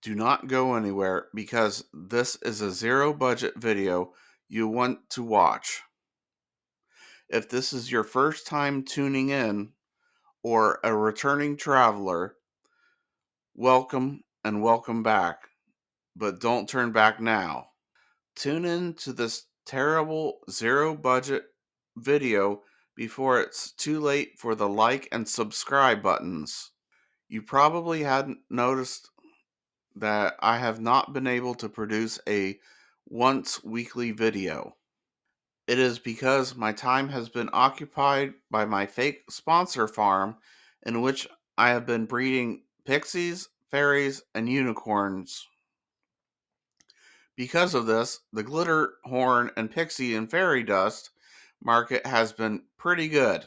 Do not go anywhere because this is a zero budget video you want to watch. If this is your first time tuning in or a returning traveler, welcome and welcome back, but don't turn back now. Tune in to this terrible zero budget video before it's too late for the like and subscribe buttons. You probably hadn't noticed that I have not been able to produce a once weekly video. It is because my time has been occupied by my fake sponsor farm, in which I have been breeding pixies, fairies, and unicorns. Because of this, the glitter horn and pixie and fairy dust market has been pretty good.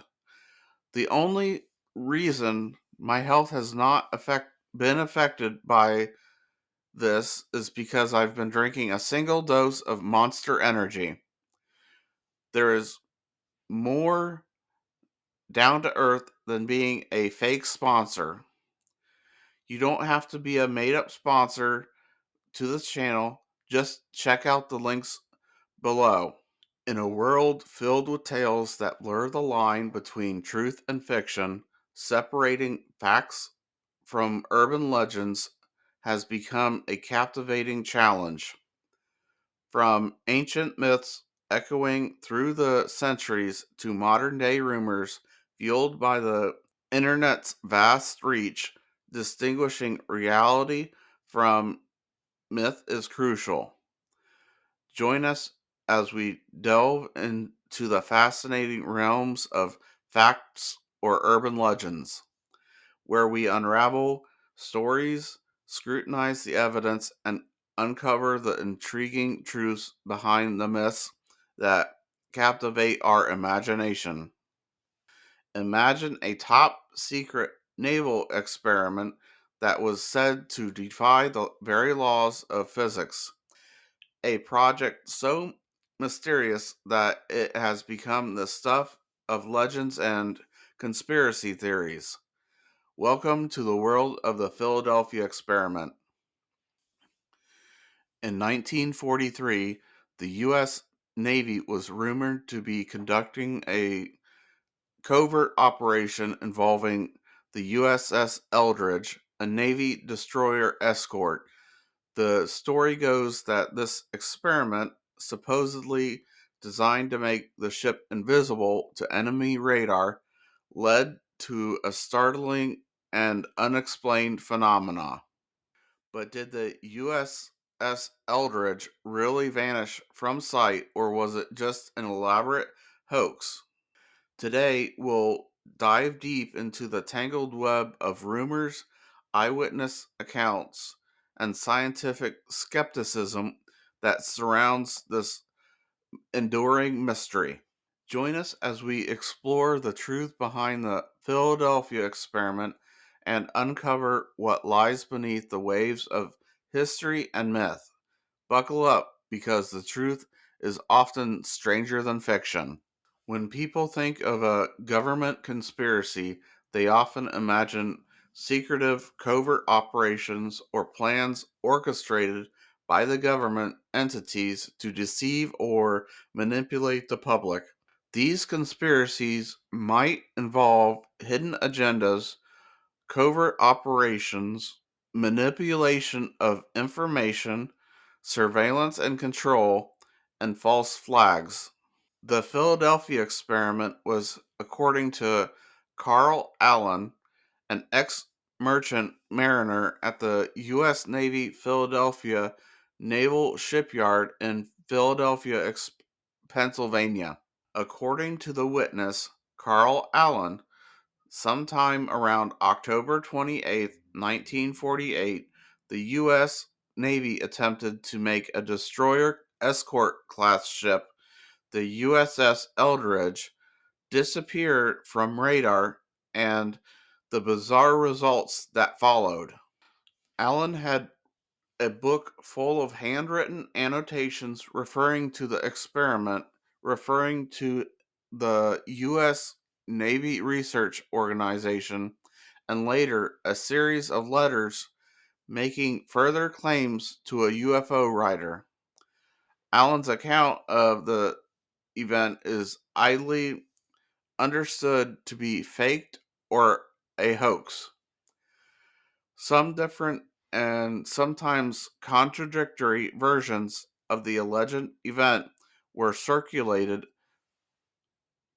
The only reason my health has not been affected by this is because I've been drinking a single dose of Monster Energy. There is more down to earth than being a fake sponsor. You don't have to be a made up sponsor to this channel. Just check out the links below. In a world filled with tales that blur the line between truth and fiction, separating facts from urban legends has become a captivating challenge. From ancient myths echoing through the centuries to modern day rumors fueled by the internet's vast reach, distinguishing reality from myth is crucial. Join us as we delve into the fascinating realms of facts or urban legends, where we unravel stories, scrutinize the evidence, and uncover the intriguing truths behind the myths that captivate our imagination. Imagine a top secret naval experiment that was said to defy the very laws of physics, a project so mysterious that it has become the stuff of legends and conspiracy theories. Welcome to the world of the Philadelphia Experiment. In 1943, the U.S. Navy was rumored to be conducting a covert operation involving the USS Eldridge, a Navy destroyer escort. The story goes that this experiment, supposedly designed to make the ship invisible to enemy radar, led to a startling and unexplained phenomena. But did the USS Eldridge really vanish from sight, or was it just an elaborate hoax? Today, we'll dive deep into the tangled web of rumors, eyewitness accounts, and scientific skepticism that surrounds this enduring mystery. Join us as we explore the truth behind the Philadelphia experiment and uncover what lies beneath the waves of history and myth. Buckle up because the truth is often stranger than fiction. When people think of a government conspiracy, they often imagine secretive covert operations or plans orchestrated by the government entities to deceive or manipulate the public. These conspiracies might involve hidden agendas, covert operations, manipulation of information, surveillance and control, and false flags. The Philadelphia experiment was, according to Carl Allen, an ex merchant mariner at the U.S. Navy Philadelphia Naval Shipyard in Philadelphia, Pennsylvania. According to the witness, Carl Allen, sometime around October 28th, 1948, the U.S. Navy attempted to make a destroyer escort class ship, the USS Eldridge, disappear from radar and the bizarre results that followed. Allen had a book full of handwritten annotations referring to the experiment, referring to the U.S. Navy Research Organization, and later a series of letters making further claims to a UFO writer. Allen's account of the event is idly understood to be faked or a hoax. Some different and sometimes contradictory versions of the alleged event were circulated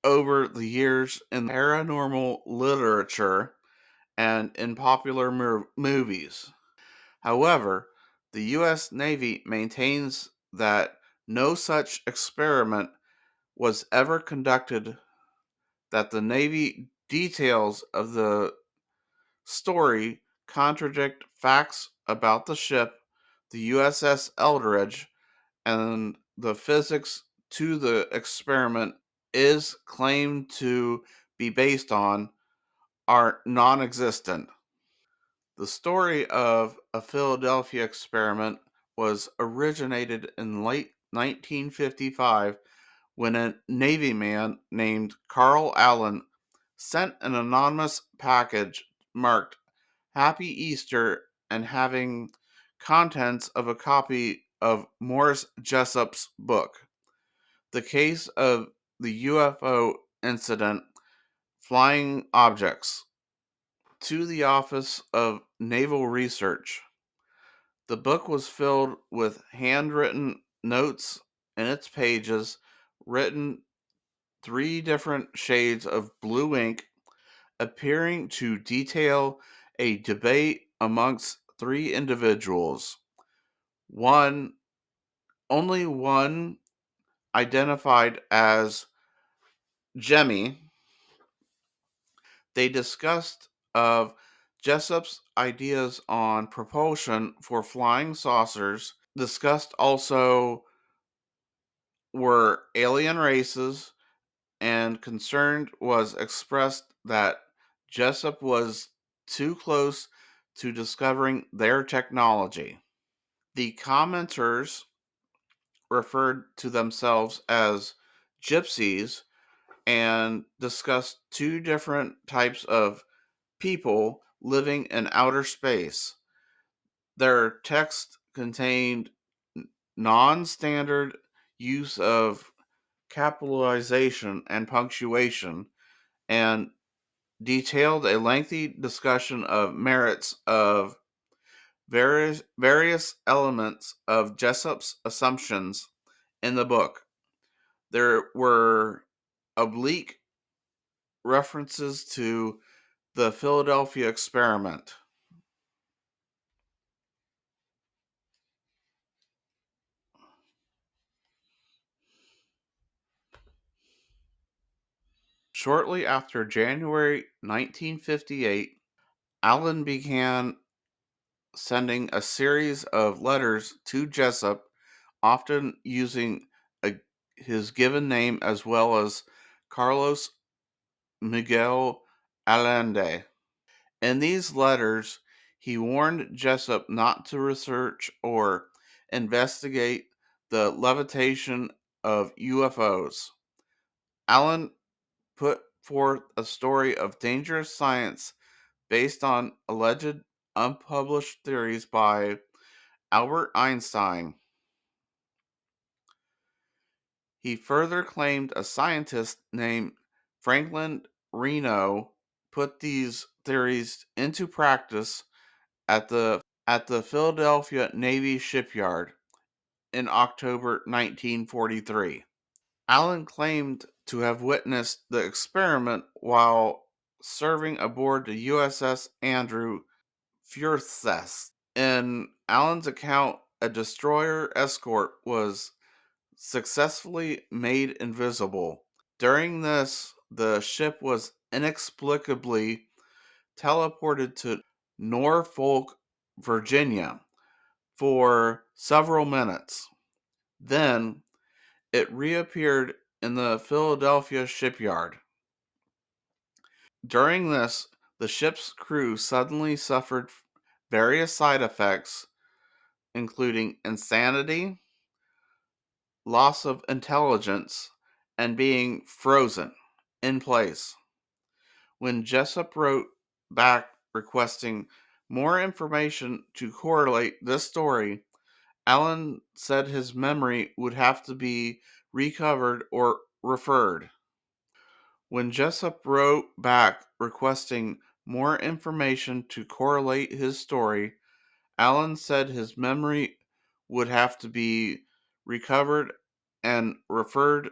over the years in paranormal literature and in popular movies. However, the U.S. Navy maintains that no such experiment was ever conducted, that the Navy details of the story contradict facts about the ship, the USS Eldridge, and the physics to the experiment is claimed to be based on are non existent. The story of a Philadelphia experiment was originated in late 1955 when a Navy man named Carl Allen sent an anonymous package marked Happy Easter and having contents of a copy of Morris Jessup's book, The Case of the UFO Incident Flying Objects, to the Office of Naval Research. The book was filled with handwritten notes in its pages, written three different shades of blue ink, appearing to detail a debate amongst three individuals. One, only one identified as Jemmy. They discussed of Jessup's ideas on propulsion for flying saucers. Discussed also were alien races, and concern was expressed that Jessup was too close to discovering their technology. The commenters referred to themselves as gypsies and discussed two different types of people living in outer space. Their text contained non standard use of capitalization and punctuation and detailed a lengthy discussion of merits of various elements of Jessup's assumptions in the book. There were oblique references to the Philadelphia Experiment. Shortly after January 1958, Allen began sending a series of letters to Jessup, often using a, his given name as well as Carlos Miguel Allende. In these letters, he warned Jessup not to research or investigate the levitation of UFOs. Allen put forth a story of dangerous science based on alleged unpublished theories by Albert Einstein. He further claimed a scientist named Franklin Reno put these theories into practice at the Philadelphia Navy shipyard in October 1943. Allen claimed to have witnessed the experiment while serving aboard the USS Andrew Furthest. In Allen's account, a destroyer escort was successfully made invisible. During this, the ship was inexplicably teleported to Norfolk, Virginia for several minutes. Then it reappeared in the Philadelphia shipyard. During this, the ship's crew suddenly suffered various side effects, including insanity, loss of intelligence, and being frozen in place. When Jessup wrote back requesting More information to correlate this story, Allen said his memory would have to be recovered or referred. When Jessup wrote back requesting more information to correlate his story, Allen said his memory would have to be recovered and referred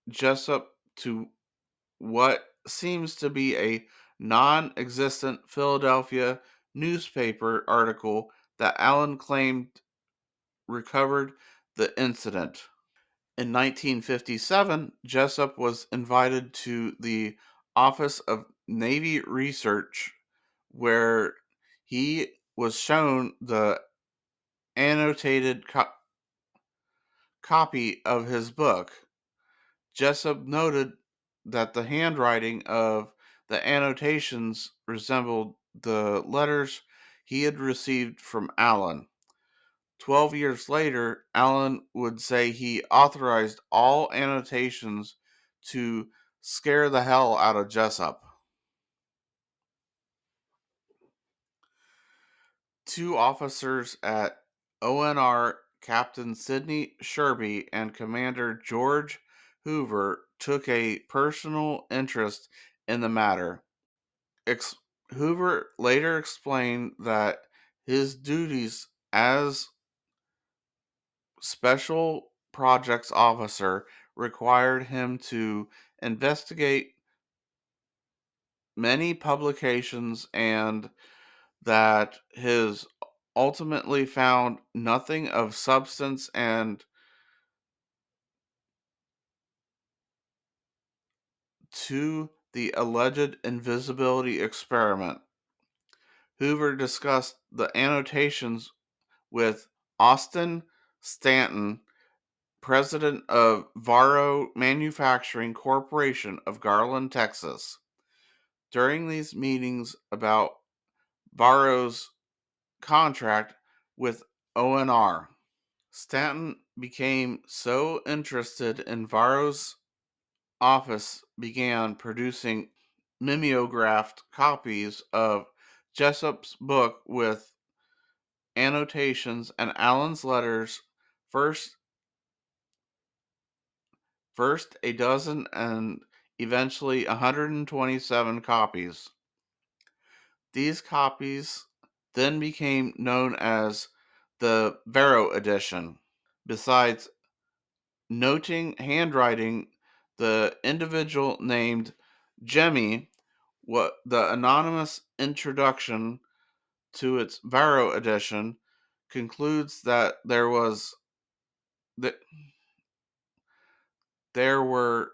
Jessup to what seems to be a non existent Philadelphia newspaper article that Allen claimed recovered the incident. In 1957, Jessup was invited to the Office of Navy Research, where he was shown the annotated copy of his book. Jessup noted that the handwriting of the annotations resembled the letters he had received from Allen. 12 years later, Allen would say he authorized all annotations to scare the hell out of Jessup. Two officers at ONR, Captain Sidney Sherby and Commander George Hoover, took a personal interest in the matter. Hoover later explained that his duties as special projects officer required him to investigate many publications and that his ultimately found nothing of substance and to the alleged invisibility experiment. Hoover discussed the annotations with Austin Stanton, president of Varro Manufacturing Corporation of Garland, Texas. During these meetings about Varro's contract with ONR, Stanton became so interested in Varro's office began producing mimeographed copies of Jessup's book with annotations and Allen's letters, first first a dozen and eventually 127 copies. These copies then became known as the Varro edition. Besides noting handwriting, the individual named Jemmy, what the anonymous introduction to its Varro edition concludes that that there were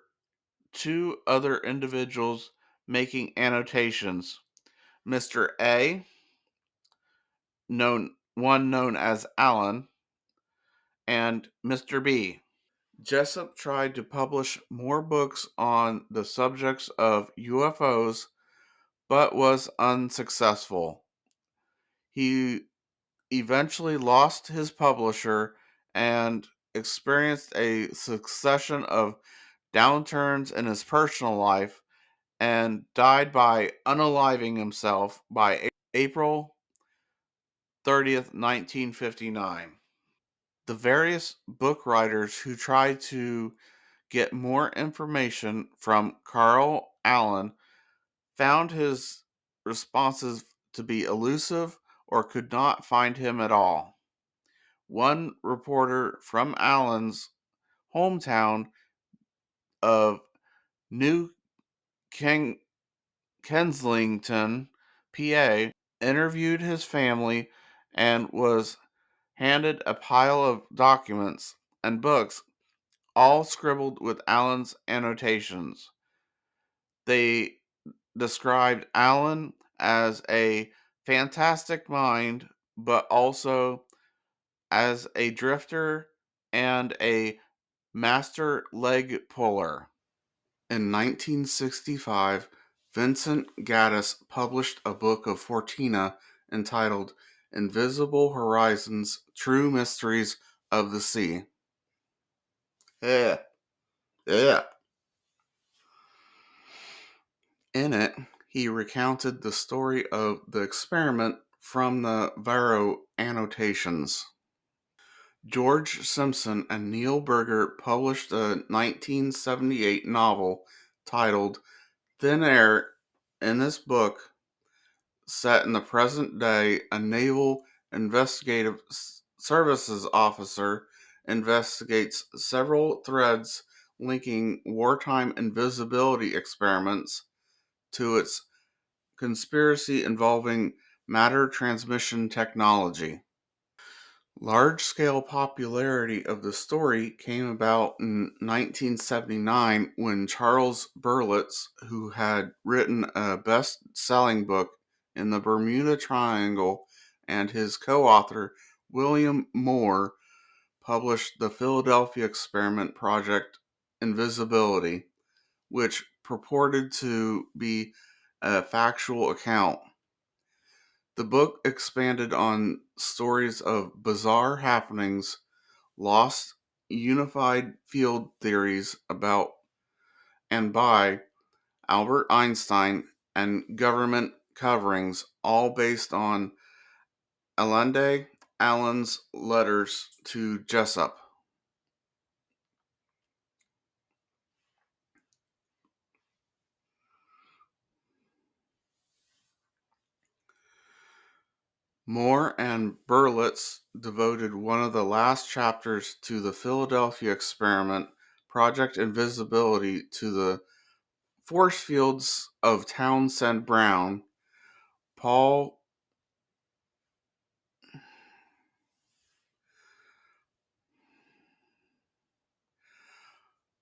two other individuals making annotations. Mr. A, known as Allen, and Mr. B. Jessup tried to publish more books on the subjects of UFOs, but was unsuccessful. He eventually lost his publisher and experienced a succession of downturns in his personal life and died by unaliving himself by April 30th, 1959. The various book writers who tried to get more information from Carl Allen found his responses to be elusive or could not find him at all. One reporter from Allen's hometown of New Kensington, PA, interviewed his family and was handed a pile of documents and books, all scribbled with Allen's annotations. They described Allen as a fantastic mind, but also as a drifter and a master leg puller. In 1965, Vincent Gaddis published a book of Fortina entitled Invisible Horizons True Mysteries of the Sea. Yeah, yeah. In it, he recounted the story of the experiment from the Varro annotations. George Simpson and Neil Berger published a 1978 novel titled Thin Air. In this book, set in the present day, a naval investigative services officer investigates several threads linking wartime invisibility experiments to its conspiracy involving matter transmission technology. Large-scale popularity of the story came about in 1979 when Charles Berlitz, who had written a best-selling book in the Bermuda Triangle, and his co-author William Moore published the Philadelphia Experiment Project Invisibility, which purported to be a factual account. The book expanded on stories of bizarre happenings, lost unified field theories about and by Albert Einstein, and government coverings, all based on Allende Allen's letters to Jessup. Moore and Berlitz devoted one of the last chapters to the Philadelphia Experiment, Project Invisibility, to the force fields of Townsend Brown. Paul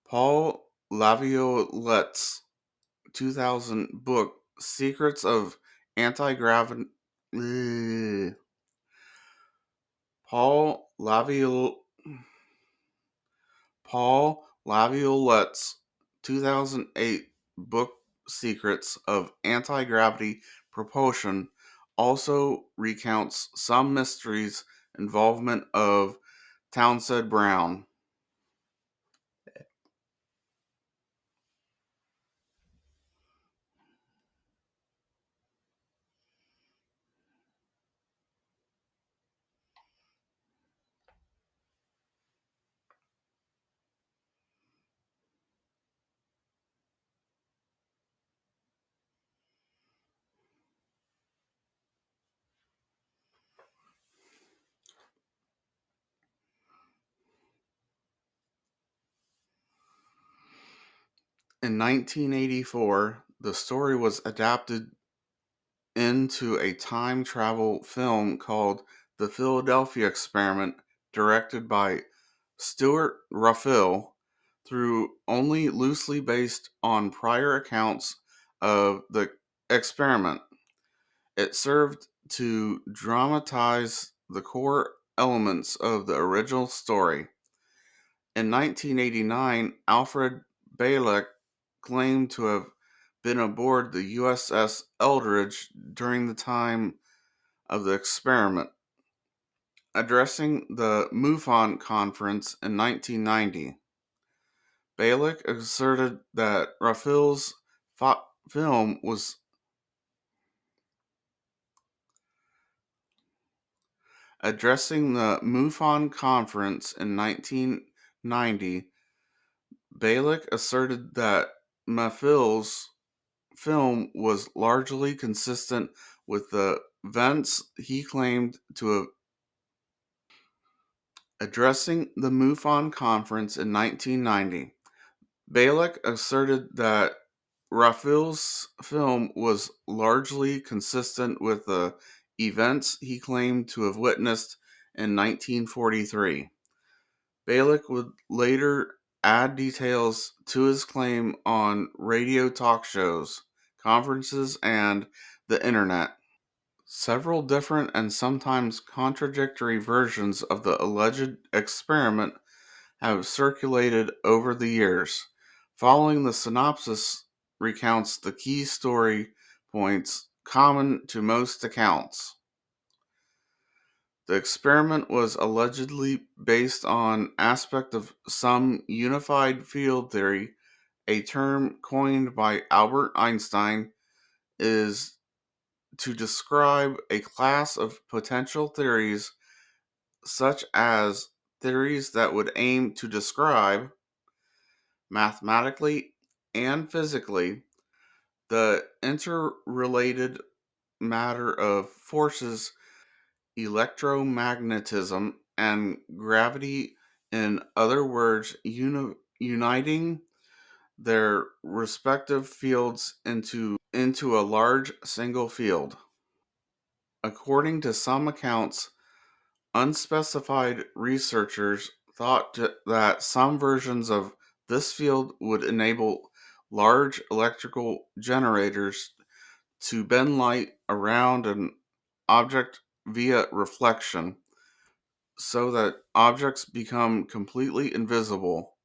Paul Laviolette's 2000 book Secrets of Anti-Gravity. Paul Laviol Paul Laviolette's 2008 book Secrets of Anti-Gravity Propulsion also recounts some mysteries involvement of Townsend Brown. In 1984, the story was adapted into a time travel film called The Philadelphia Experiment, directed by Stuart Ruffell, through only loosely based on prior accounts of the experiment. It served to dramatize the core elements of the original story. In 1989, Alfred Bielek claimed to have been aboard the USS Eldridge during the time of the experiment. Addressing the MUFON conference in 1990, Bielek asserted that Raphael's film was addressing the MUFON conference in 1990. Bielek asserted that Raphael's film was largely consistent with the events he claimed to have. Addressing the MUFON conference in 1990, Bielek asserted that Raphael's film was largely consistent with the events he claimed to have witnessed in 1943. Bielek would later add details to his claim on radio talk shows, conferences, and the internet. Several different and sometimes contradictory versions of the alleged experiment have circulated over the years. Following the synopsis recounts the key story points common to most accounts. The experiment was allegedly based on aspect of some unified field theory, a term coined by Albert Einstein. Is to describe a class of potential theories, such as theories that would aim to describe mathematically and physically the interrelated matter of forces, electromagnetism, and gravity, in other words, uniting their respective fields into a large single field. According to some accounts, unspecified researchers thought that some versions of this field would enable large electrical generators to bend light around an object via reflection so that objects become completely invisible.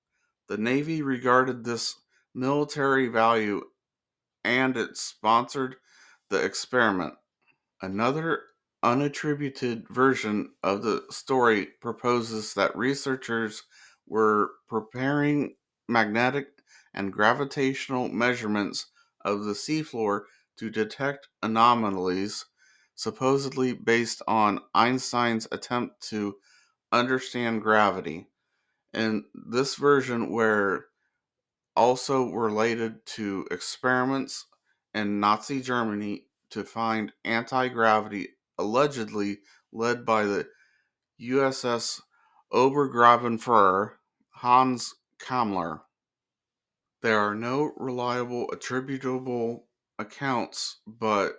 The Navy regarded this military value and it sponsored the experiment. Another unattributed version of the story proposes that researchers were preparing magnetic and gravitational measurements of the seafloor to detect anomalies, supposedly based on Einstein's attempt to understand gravity. In this version, were also related to experiments in Nazi Germany to find anti gravity, allegedly led by the USS Obergrabenführer Hans Kammler. There are no reliable attributable accounts, but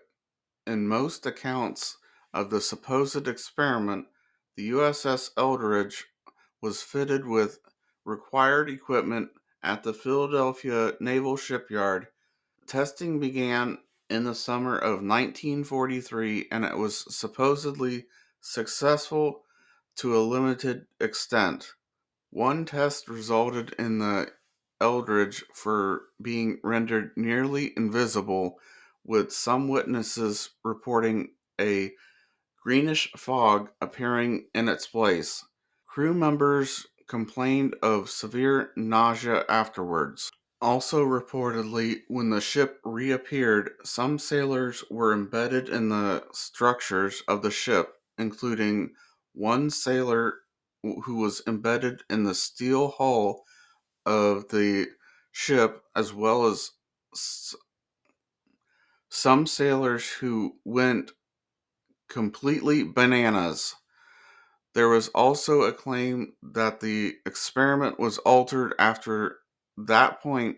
in most accounts of the supposed experiment, the USS Eldridge was fitted with required equipment at the Philadelphia Naval Shipyard. Testing began in the summer of 1943 and it was supposedly successful to a limited extent. One test resulted in the Eldridge for being rendered nearly invisible, with some witnesses reporting a greenish fog appearing in its place. Crew members complained of severe nausea afterwards. Also, reportedly, when the ship reappeared, some sailors were embedded in the structures of the ship, including one sailor who was embedded in the steel hull of the ship, as well as s- some sailors who went completely bananas. There was also a claim that the experiment was altered after that point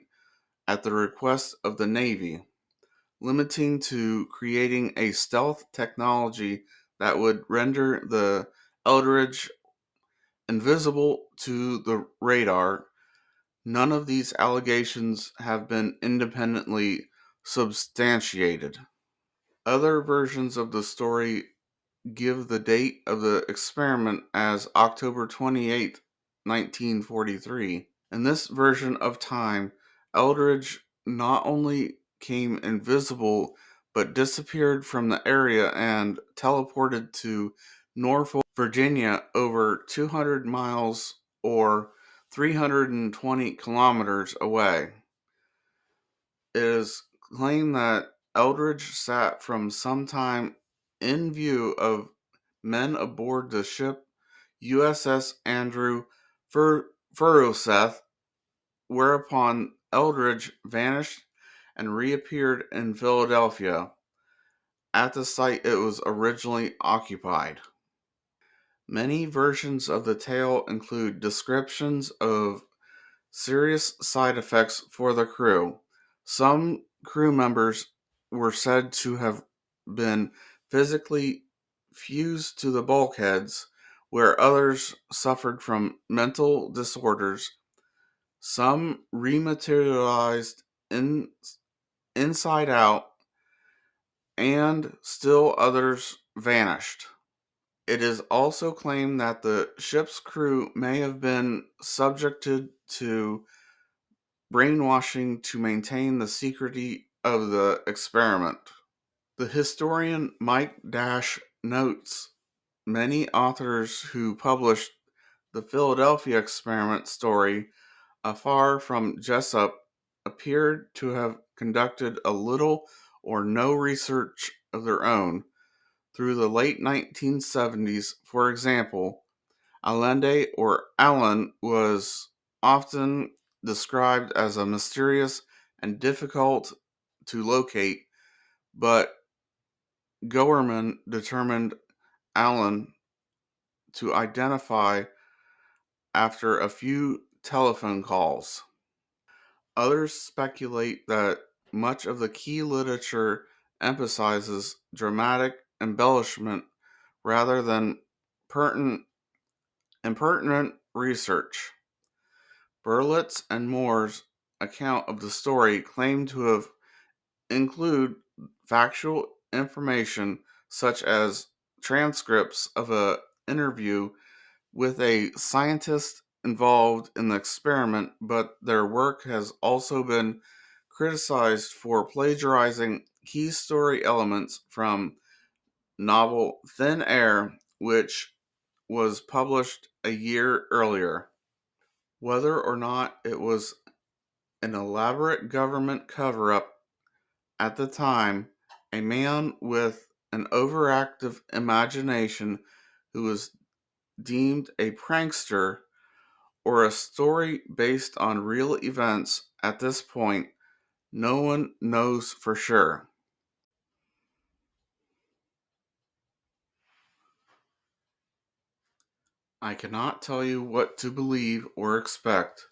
at the request of the Navy, limiting to creating a stealth technology that would render the Eldridge invisible to the radar. None of these allegations have been independently substantiated. Other versions of the story give the date of the experiment as October 28th, 1943. In this version of time, Eldridge not only came invisible but disappeared from the area and teleported to Norfolk, Virginia, over 200 miles or 320 kilometers away. It is claimed that Eldridge sat from some time in view of men aboard the ship USS Andrew Furuseth, whereupon Eldridge vanished and reappeared in Philadelphia at the site it was originally occupied. Many versions of the tale include descriptions of serious side effects for the crew. Some crew members were said to have been physically fused to the bulkheads, where others suffered from mental disorders. Some rematerialized inside out, and still others vanished. It is also claimed that the ship's crew may have been subjected to brainwashing to maintain the secrecy of the experiment. The historian Mike Dash notes many authors who published the Philadelphia Experiment story, afar from Jessup, appeared to have conducted a little or no research of their own. Through the late 1970s, for example, Allende or Allen was often described as a mysterious and difficult to locate, but Goerman determined Allen to identify after a few telephone calls. Others speculate that much of the key literature emphasizes dramatic embellishment rather than pertinent, impertinent research. Berlitz and Moore's account of the story claim to have include factual information such as transcripts of a interview with a scientist involved in the experiment, but their work has also been criticized for plagiarizing key story elements from novel Thin Air, which was published a year earlier. Whether or not it was an elaborate government cover up at the time, a man with an overactive imagination who was deemed a prankster, or a story based on real events at this point, no one knows for sure. I cannot tell you what to believe or expect.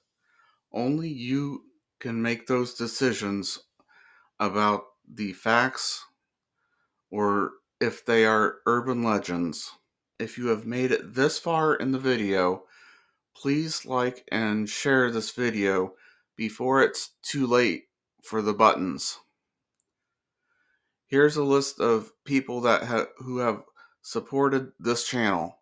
Only you can make those decisions about the facts or if they are urban legends. If you have made it this far in the video, please like and share this video before it's too late for the buttons. Here's a list of people who have supported this channel.